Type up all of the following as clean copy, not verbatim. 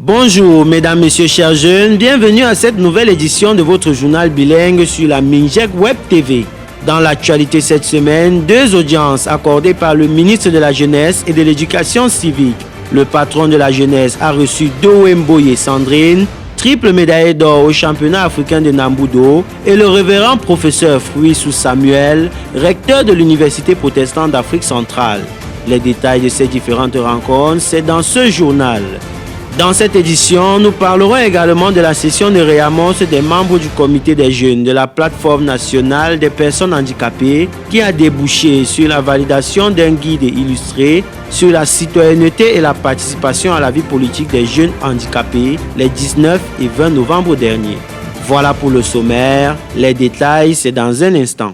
Bonjour mesdames, messieurs, chers jeunes, bienvenue à cette nouvelle édition de votre journal bilingue sur la Minjek Web TV. Dans l'actualité cette semaine, deux audiences accordées par le ministre de la Jeunesse et de l'Éducation civique. Le patron de la jeunesse a reçu Doué Sandrine, triple médaillée d'or au championnat africain de Nambudo, et le révérend professeur Fouissou Samuel, recteur de l'Université protestante d'Afrique centrale. Les détails de ces différentes rencontres, c'est dans ce journal. Dans cette édition, nous parlerons également de la session de réannonce des membres du comité des jeunes de la plateforme nationale des personnes handicapées qui a débouché sur la validation d'un guide illustré sur la citoyenneté et la participation à la vie politique des jeunes handicapés les 19 et 20 novembre dernier. Voilà pour le sommaire, les détails c'est dans un instant.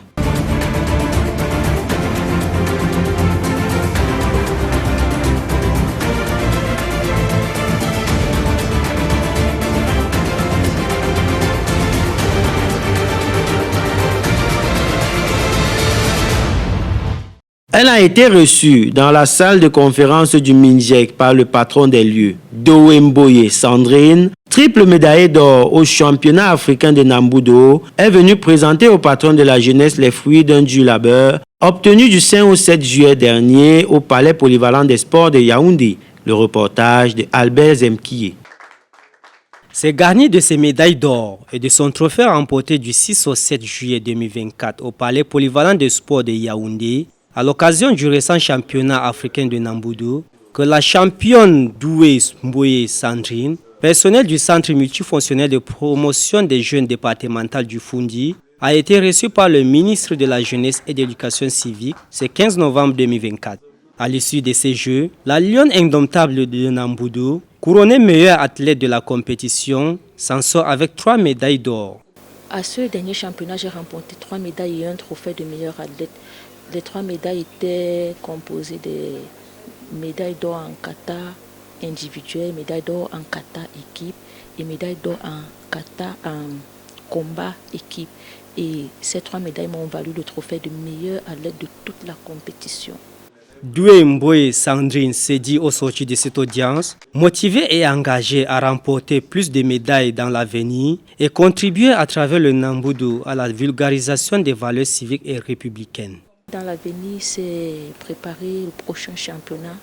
Elle a été reçue dans la salle de conférence du Minjek par le patron des lieux, Doué Sandrine, triple médaillée d'or au championnat africain de Nambudo, est venue présenter au patron de la jeunesse les fruits d'un dur labeur obtenu du 5 au 7 juillet dernier au palais polyvalent des sports de Yaoundé. Le reportage de Albert Zemkié. C'est garni de ses médailles d'or et de son trophée remporté du 6 au 7 juillet 2024 au palais polyvalent des sports de Yaoundé, à l'occasion du récent championnat africain de Nambudo, que la championne Doué Sandrine, personnel du centre multifonctionnel de promotion des jeunes départemental du Fundi, a été reçue par le ministre de la Jeunesse et de l'Éducation civique ce 15 novembre 2024. À l'issue de ces Jeux, la lionne indomptable de Nambudo, couronnée meilleure athlète de la compétition, s'en sort avec 3 médailles d'or. À ce dernier championnat, j'ai remporté 3 médailles et un trophée de meilleur athlète. Les 3 médailles étaient composées de médailles d'or en kata individuel, médaille d'or en kata équipe et médaille d'or en kata en combat équipe. Et ces 3 médailles m'ont valu le trophée de meilleur athlète de toute la compétition. Doué Sandrine s'est dit au sortir de cette audience, motivée et engagée à remporter plus de médailles dans l'avenir et contribuer à travers le Nambudo à la vulgarisation des valeurs civiques et républicaines. Dans l'avenir, c'est préparer le prochain championnat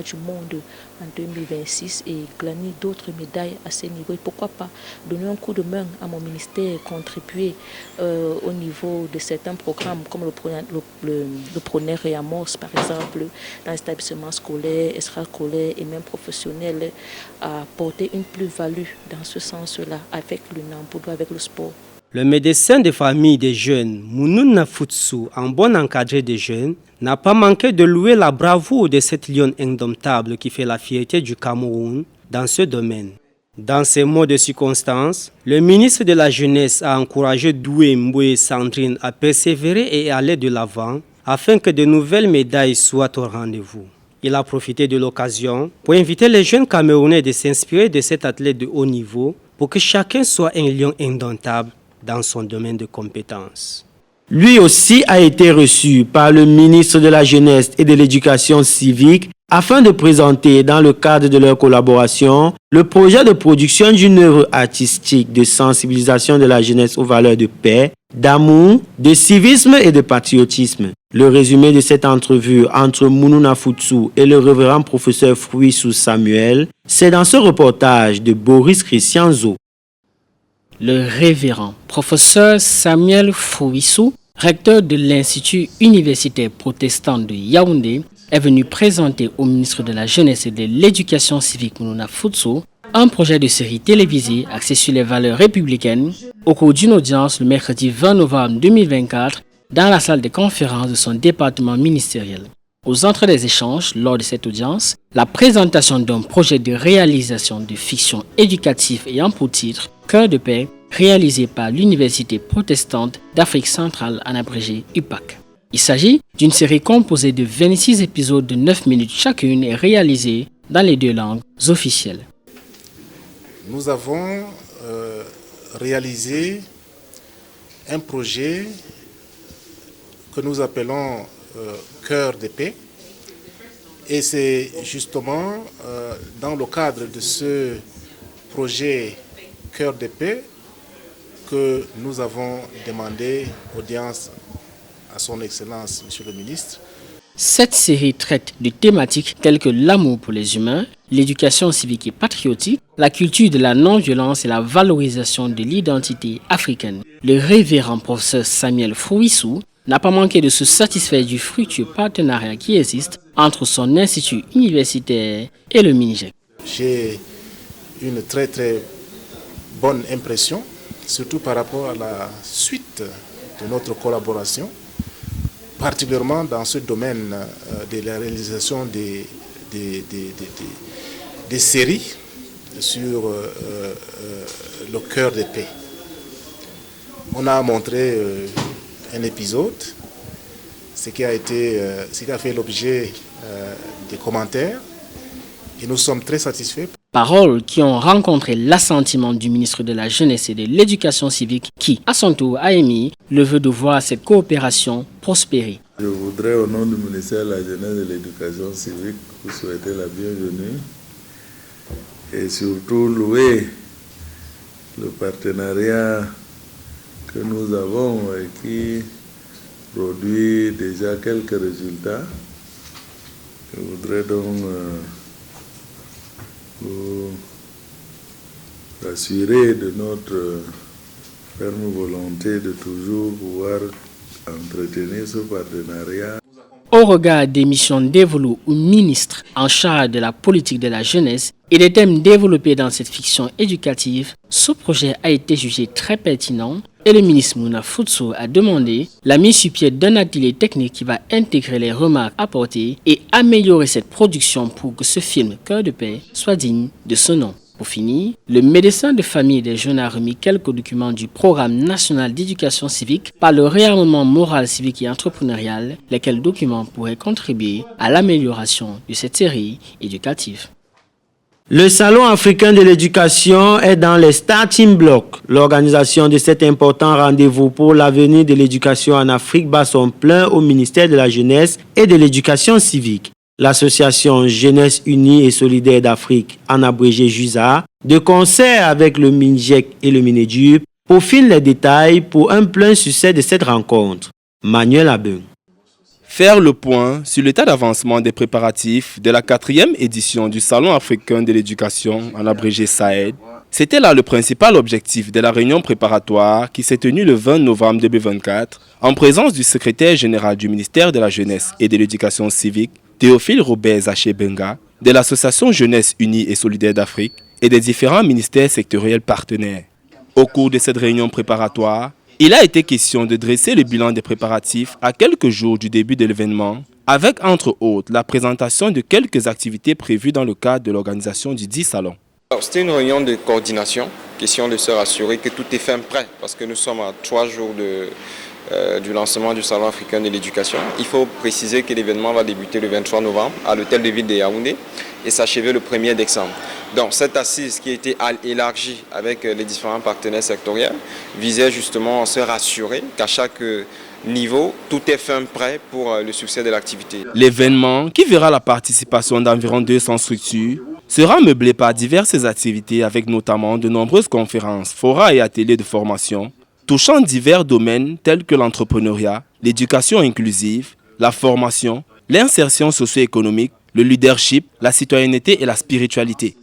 du monde en 2026 et gagner d'autres médailles à ce niveau. Et pourquoi pas donner un coup de main à mon ministère et contribuer au niveau de certains programmes comme le Preneur et Amorce, par exemple, dans les établissements scolaires, extrascolaires et même professionnels, à apporter une plus-value dans ce sens-là avec le Nambudo, avec le sport. Le médecin de famille des jeunes, Mounouna Futsu, un bon encadré des jeunes, n'a pas manqué de louer la bravoure de cette lionne indomptable qui fait la fierté du Cameroun dans ce domaine. Dans ces mots de circonstance, le ministre de la Jeunesse a encouragé Doué Sandrine à persévérer et à aller de l'avant afin que de nouvelles médailles soient au rendez-vous. Il a profité de l'occasion pour inviter les jeunes Camerounais de s'inspirer de cet athlète de haut niveau pour que chacun soit un lion indomptable dans son domaine de compétences. Lui aussi a été reçu par le ministre de la Jeunesse et de l'Éducation civique afin de présenter, dans le cadre de leur collaboration, le projet de production d'une œuvre artistique de sensibilisation de la jeunesse aux valeurs de paix, d'amour, de civisme et de patriotisme. Le résumé de cette entrevue entre Mounouna Futsu et le révérend professeur Fouissou Samuel, c'est dans ce reportage de Boris Christian Zo. Le révérend professeur Samuel Fouissou, recteur de l'Institut universitaire protestant de Yaoundé, est venu présenter au ministre de la Jeunesse et de l'Éducation civique Mounouna Futsu un projet de série télévisée axé sur les valeurs républicaines au cours d'une audience le mercredi 20 novembre 2024 dans la salle de conférence de son département ministériel. Aux entrées des échanges, lors de cette audience, la présentation d'un projet de réalisation de fiction éducative ayant pour titre « Cœur de paix » réalisé par l'Université protestante d'Afrique centrale en abrégé UPAC. Il s'agit d'une série composée de 26 épisodes de 9 minutes chacune et réalisée dans les 2 langues officielles. Nous avons réalisé un projet que nous appelons Cœur de paix, Et c'est justement dans le cadre de ce projet Cœur de paix que nous avons demandé audience à son Excellence, Monsieur le Ministre. Cette série traite de thématiques telles que l'amour pour les humains, l'éducation civique et patriotique, la culture de la non-violence et la valorisation de l'identité africaine. Le révérend professeur Samuel Frouissou n'a pas manqué de se satisfaire du fructueux partenariat qui existe entre son institut universitaire et le MINJEC. J'ai une très bonne impression, surtout par rapport à la suite de notre collaboration, particulièrement dans ce domaine de la réalisation des séries sur le cœur de paix. On a montré un épisode, ce qui a fait l'objet des commentaires, et nous sommes très satisfaits. Paroles qui ont rencontré l'assentiment du ministre de la Jeunesse et de l'Éducation civique qui, à son tour, a émis le vœu de voir cette coopération prospérer. Je voudrais, au nom du ministère de la Jeunesse et de l'Éducation civique, vous souhaiter la bienvenue et surtout louer le partenariat que nous avons et qui produit déjà quelques résultats. Je voudrais donc vous assurer de notre ferme volonté de toujours pouvoir entretenir ce partenariat. Au regard des missions dévolues au ministre en charge de la politique de la jeunesse et des thèmes développés dans cette fiction éducative, ce projet a été jugé très pertinent et le ministre Mouna Frouissou a demandé la mise sur pied d'un atelier technique qui va intégrer les remarques apportées et améliorer cette production pour que ce film Cœur de paix soit digne de son nom. Pour finir, le médecin de famille des jeunes a remis quelques documents du programme national d'éducation civique par le réarmement moral, civique et entrepreneurial, lesquels documents pourraient contribuer à l'amélioration de cette série éducative. Le Salon africain de l'éducation est dans les starting blocks. L'organisation de cet important rendez-vous pour l'avenir de l'éducation en Afrique bat son plein au ministère de la Jeunesse et de l'Éducation civique. L'association Jeunesse Unie et Solidaire d'Afrique, en abrégé JUSA, de concert avec le MINJEC et le MINEDUP, peaufine les détails pour un plein succès de cette rencontre. Manuel Abeng. Faire le point sur l'état d'avancement des préparatifs de la 4e édition du Salon africain de l'éducation, en abrégé SAED, c'était là le principal objectif de la réunion préparatoire qui s'est tenue le 20 novembre 2024 en présence du secrétaire général du ministère de la Jeunesse et de l'Éducation civique, Théophile Robert Zaché-Benga, de l'association Jeunesse Unie et Solidaire d'Afrique et des différents ministères sectoriels partenaires. Au cours de cette réunion préparatoire, il a été question de dresser le bilan des préparatifs à quelques jours du début de l'événement, avec entre autres la présentation de quelques activités prévues dans le cadre de l'organisation du dit salon. C'était une réunion de coordination, question de se rassurer que tout est fait prêt, parce que nous sommes à 3 jours du lancement du Salon africain de l'éducation. Il faut préciser que l'événement va débuter le 23 novembre à l'hôtel de ville de Yaoundé et s'achever le 1er décembre. Donc cette assise qui a été élargie avec les différents partenaires sectoriels visait justement à se rassurer qu'à chaque niveau, tout est fait prêt pour le succès de l'activité. L'événement, qui verra la participation d'environ 200 structures, sera meublé par diverses activités avec notamment de nombreuses conférences, forats et ateliers de formation touchant divers domaines tels que l'entrepreneuriat, l'éducation inclusive, la formation, l'insertion socio-économique, le leadership, la citoyenneté et la spiritualité.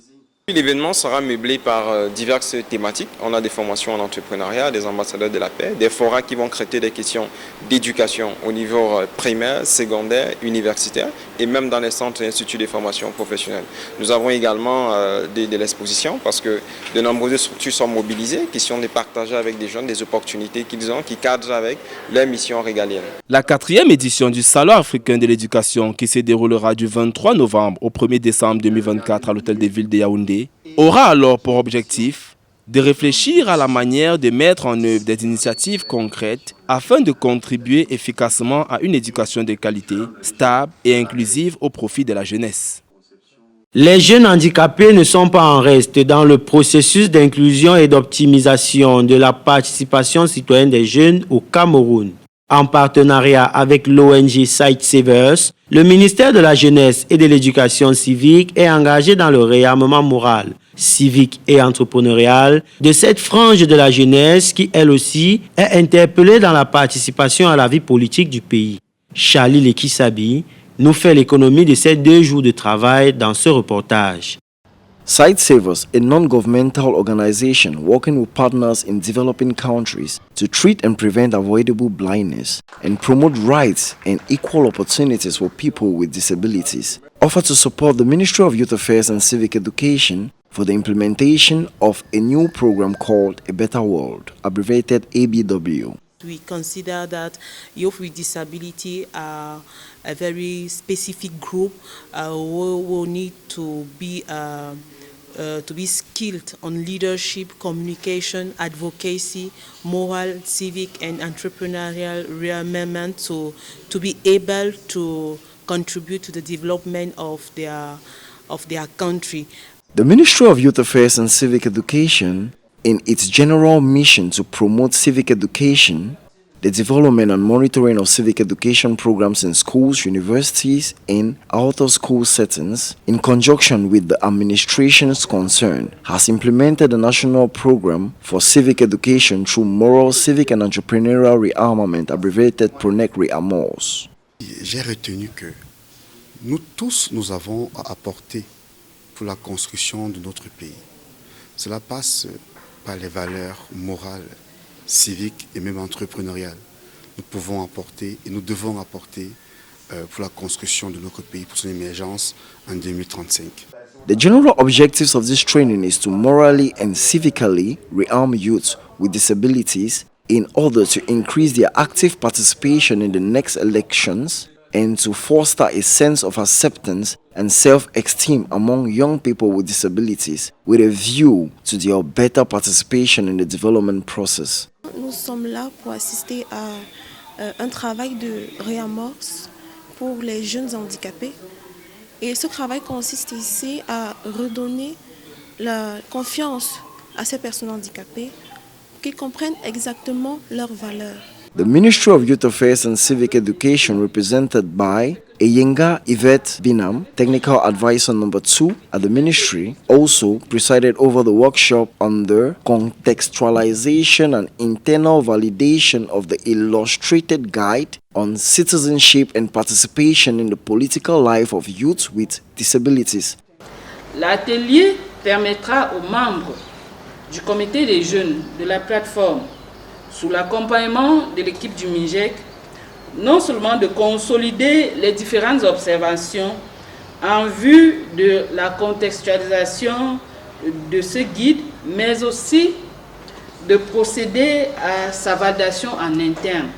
L'événement sera meublé par diverses thématiques. On a des formations en entrepreneuriat, des ambassadeurs de la paix, des forats qui vont traiter des questions d'éducation au niveau primaire, secondaire, universitaire et même dans les centres et instituts de formation professionnelle. Nous avons également de l'exposition parce que de nombreuses structures sont mobilisées, question de partager avec des jeunes des opportunités qu'ils ont qui cadrent avec leur mission régalienne. La 4e édition du Salon africain de l'éducation qui se déroulera du 23 novembre au 1er décembre 2024 à l'hôtel de ville de Yaoundé aura alors pour objectif de réfléchir à la manière de mettre en œuvre des initiatives concrètes afin de contribuer efficacement à une éducation de qualité, stable et inclusive au profit de la jeunesse. Les jeunes handicapés ne sont pas en reste dans le processus d'inclusion et d'optimisation de la participation citoyenne des jeunes au Cameroun. En partenariat avec l'ONG Sightsavers, le ministère de la Jeunesse et de l'Éducation civique est engagé dans le réarmement moral, civique et entrepreneurial de cette frange de la jeunesse qui, elle aussi, est interpellée dans la participation à la vie politique du pays. Charlie Lekisabi nous fait l'économie de ces 2 jours de travail dans ce reportage. Sightsavers, a non-governmental organization working with partners in developing countries to treat and prevent avoidable blindness and promote rights and equal opportunities for people with disabilities, offered to support the Ministry of Youth Affairs and Civic Education for the implementation of a new program called A Better World, abbreviated ABW. We consider that youth with disability are a very specific group who will need to be skilled on leadership, communication, advocacy, moral, civic and entrepreneurial rearmament to be able to contribute to the development of their country. The Ministry of Youth Affairs and Civic Education, in its general mission to promote civic education, the development and monitoring of civic education programs in schools, universities, and out-of-school settings, in conjunction with the administrations concerned, has implemented a national program for civic education through moral, civic, and entrepreneurial rearmament, abbreviated PRONEC Rearmors. J'ai retenu que nous tous, nous avons à apporter pour la construction de notre pays. Cela passe par les valeurs morales, civiques et même entrepreneuriales. Nous pouvons apporter et nous devons apporter pour la construction de notre pays, pour son émergence en 2035. The general objectives of this training is to morally and civically rearm youth with disabilities in order to increase their active participation in the next elections and to foster a sense of acceptance and self-esteem among young people with disabilities with a view to their better participation in the development process. Nous sommes là pour assister à un travail de réamorce pour les jeunes handicapés. Et ce travail consiste ici à redonner la confiance à ces personnes handicapées pour qu'ils comprennent exactement leurs valeurs. The Ministry of Youth Affairs and Civic Education, represented by Eyenga Yvette Binam, Technical Advisor number 2 at the Ministry, also presided over the workshop on the contextualization and internal validation of the illustrated guide on citizenship and participation in the political life of youth with disabilities. L'atelier permettra aux membres du comité des jeunes de la plateforme, sous l'accompagnement de l'équipe du MINJEC, non seulement de consolider les différentes observations en vue de la contextualisation de ce guide, mais aussi de procéder à sa validation en interne.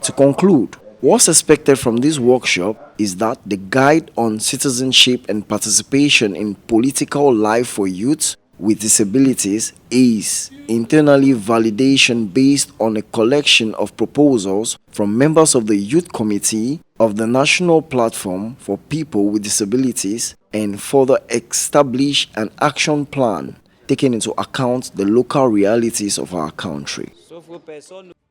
To conclude, what's expected from this workshop is that the guide on citizenship and participation in political life for youth with disabilities is internally validation based on a collection of proposals from members of the Youth Committee of the National Platform for People with Disabilities and further establish an action plan taking into account the local realities of our country.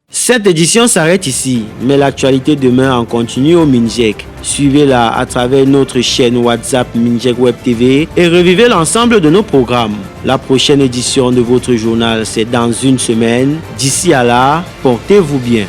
Cette édition s'arrête ici, mais l'actualité demeure en continu au MINJEC. Suivez-la à travers notre chaîne WhatsApp MINJEC Web TV et revivez l'ensemble de nos programmes. La prochaine édition de votre journal, c'est dans une semaine. D'ici à là, portez-vous bien.